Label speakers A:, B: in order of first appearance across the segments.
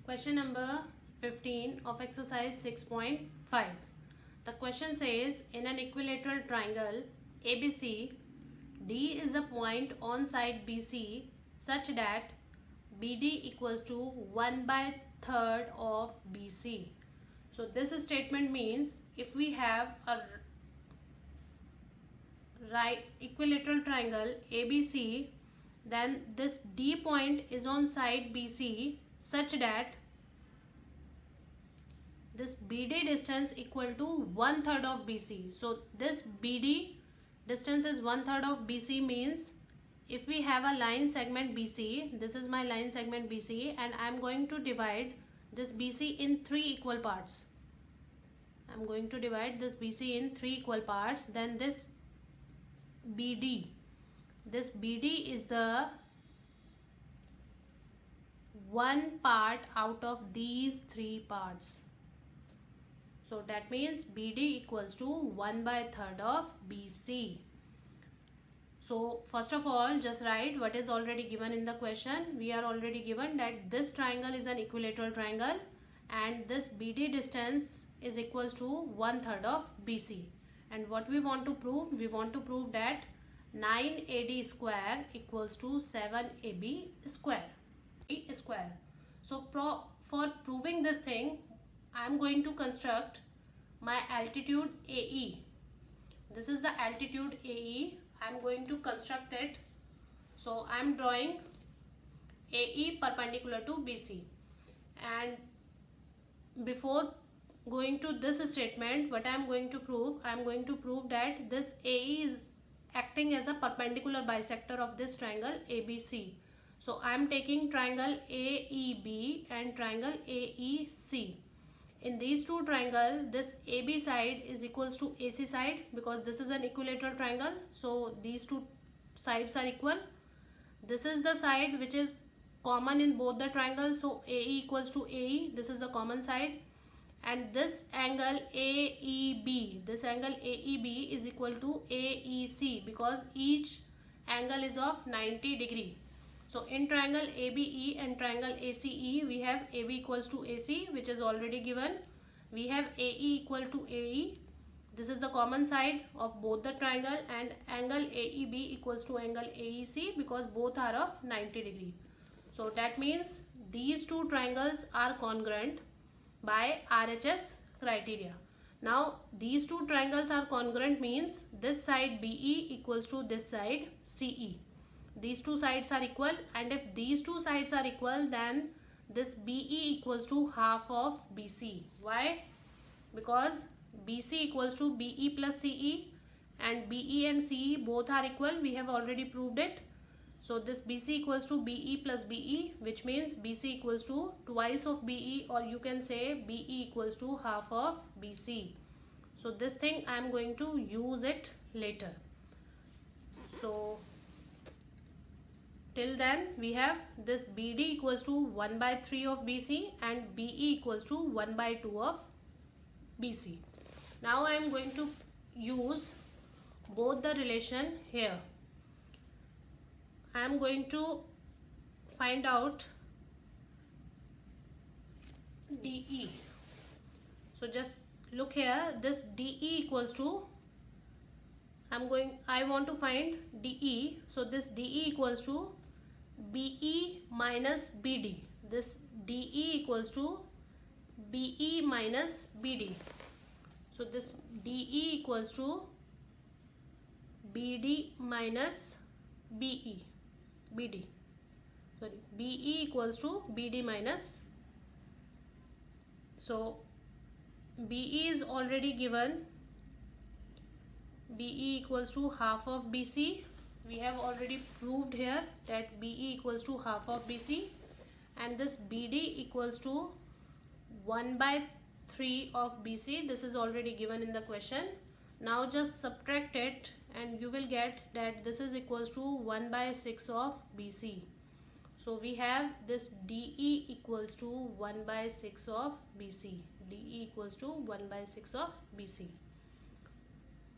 A: Question number 15 of exercise 6.5. The question says, in an equilateral triangle ABC, D is a point on side BC such that BD equals to 1/3 of BC. So this statement means if we have a right equilateral triangle ABC, then this D point is on side BC such that this BD distance equal to 1/3 of BC. So this BD distance is 1/3 of BC means if we have a line segment BC, this is my line segment BC, and I am going to divide this BC in 3 equal parts. I am going to divide this BC in 3 equal parts. Then this BD is the one part out of these 3 parts. So that means BD equals to 1/3 of BC. So first of all, just write what is already given in the question. We are already given that this triangle is an equilateral triangle and this BD distance is equals to 1/3 of BC. And what we want to prove? We want to prove that 9AD square equals to 7AB square. So for proving this thing, I am going to construct my altitude AE. This is the altitude AE. I am going to construct it. So I am drawing AE perpendicular to BC. And before going to this statement, what I am going to prove? I am going to prove that this AE is acting as a perpendicular bisector of this triangle ABC. So I am taking triangle AEB and triangle AEC. In these two triangles, this AB side is equals to AC side because this is an equilateral triangle. So these two sides are equal. This is the side which is common in both the triangles. So AE equals to AE. This is the common side. And this angle AEB, is equal to AEC because each angle is of 90 degree. So in triangle ABE and triangle ACE, we have AB equals to AC, which is already given. We have AE equal to AE. This is the common side of both the triangle, and angle AEB equals to angle AEC because both are of 90 degree. So that means these two triangles are congruent by RHS criteria. Now these two triangles are congruent means this side BE equals to this side CE. These two sides are equal, and if these two sides are equal, then this BE equals to half of BC. Why? Because BC equals to BE plus CE, and BE and CE both are equal. We have already proved it. So this BC equals to BE plus BE, which means BC equals to twice of BE, or you can say BE equals to half of BC. So this thing I am going to use it later. So till then we have this BD equals to 1/3 of BC and BE equals to 1/2 of BC. Now I am going to use both the relation here. I am going to find out DE. So just look here, this DE equals to, I want to find DE. So this DE equals to BE minus BD. This DE equals to BE minus BD. So this DE equals to BD minus BE. BE equals to BD minus. So BE is already given. BE equals to half of BC. We have already proved here that BE equals to half of BC, and this BD equals to 1/3 of BC. This is already given in the question. Now just subtract it and you will get that this is equals to 1/6 of BC. So we have this DE equals to 1/6 of BC. DE equals to 1/6 of BC.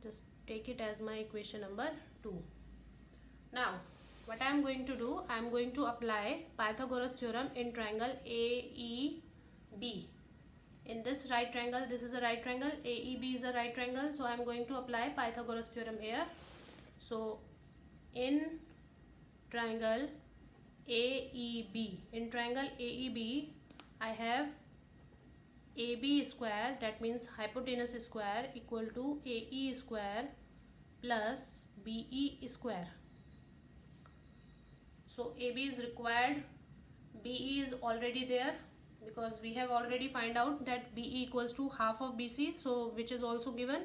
A: Just take it as my equation number 2. Now what I am going to do, I am going to apply Pythagoras theorem in triangle AEB. In this right triangle, this is a right triangle, AEB is a right triangle, so I am going to apply Pythagoras theorem here. So in triangle AEB, I have AB square, that means hypotenuse square, equal to AE square plus BE square. So AB is required, BE is already there, because we have already find out that BE equals to half of BC, so which is also given.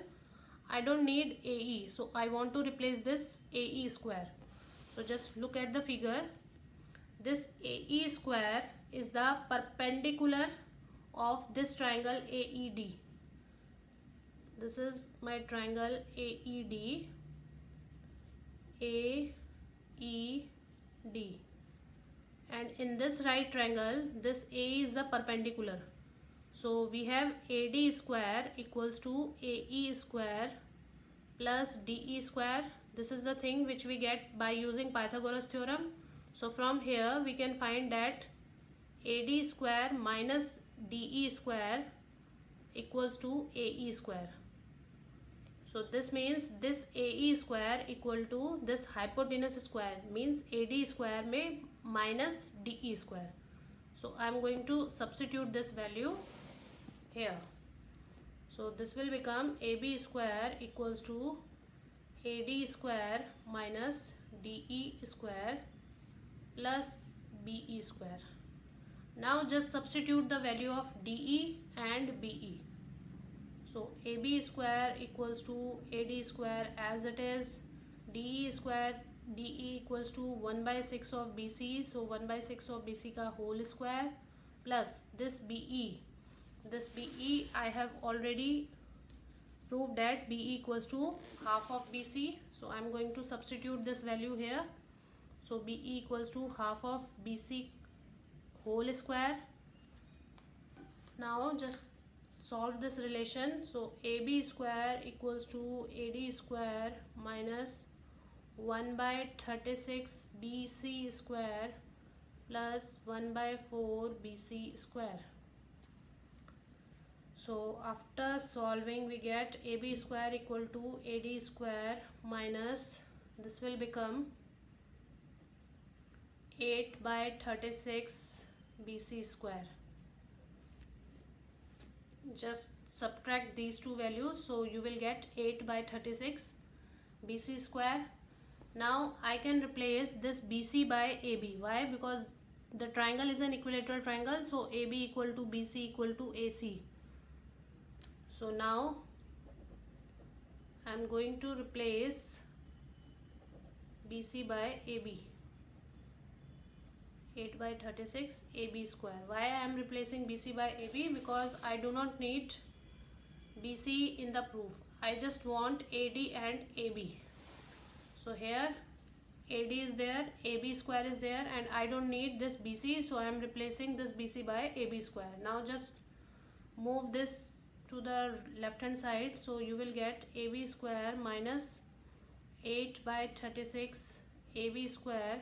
A: I don't need AE, so I want to replace this AE square. So just look at the figure. This AE square is the perpendicular of this triangle AED. This is my triangle AED. And in this right triangle, this A is the perpendicular. So we have AD square equals to AE square plus DE square. This is the thing which we get by using Pythagoras theorem. So from here we can find that AD square minus DE square equals to AE square. So this means this AE square equal to this hypotenuse square, means AD square may minus DE square. So I am going to substitute this value here. So this will become AB square equals to AD square minus DE square plus BE square. Now just substitute the value of DE and BE. So AB square equals to AD square as it is, DE square, DE equals to 1 by 6 of BC, so 1 by 6 of BC ka whole square plus this BE. This BE I have already proved that BE equals to half of BC, so I am going to substitute this value here. So BE equals to half of BC whole square. Now just solve this relation. So AB square equals to AD square minus 1 by 36 BC square plus 1 by 4 BC square. So after solving we get AB square equal to AD square minus, this will become 8 by 36 BC square. Just subtract these two values, so you will get 8 by 36 BC square. Now I can replace this BC by AB. Why? Because the triangle is an equilateral triangle, so AB equal to BC equal to AC. So now I am going to replace BC by AB. 8 by 36 AB square. Why I am replacing BC by AB? Because I do not need BC in the proof. I just want AD and AB. So here AD is there, AB square is there, and I don't need this BC, so I am replacing this BC by AB square. Now just move this to the left hand side, so you will get AB square minus 8 by 36 AB square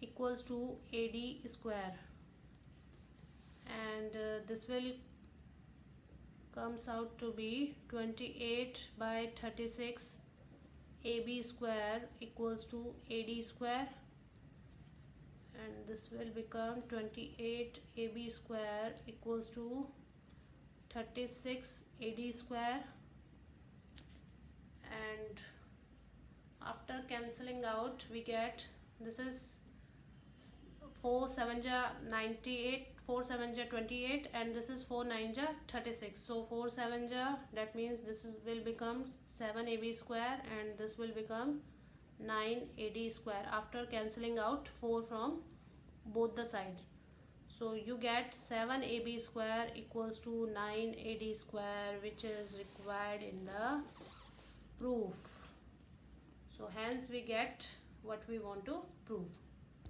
A: equals to AD square, and this will comes out to be 28 by 36 AB square equals to AD square, and this will become 28 AB square equals to 36 AD square, and after cancelling out we get, this is 4 7 ja 98, 4 7 ja 28, and this is 4 9 ja 36. So 4 7 ja, that means this is will become 7 AB square, and this will become 9 AD square after cancelling out 4 from both the sides. So you get 7 AB square equals to 9 AD square, which is required in the proof. So hence we get what we want to prove.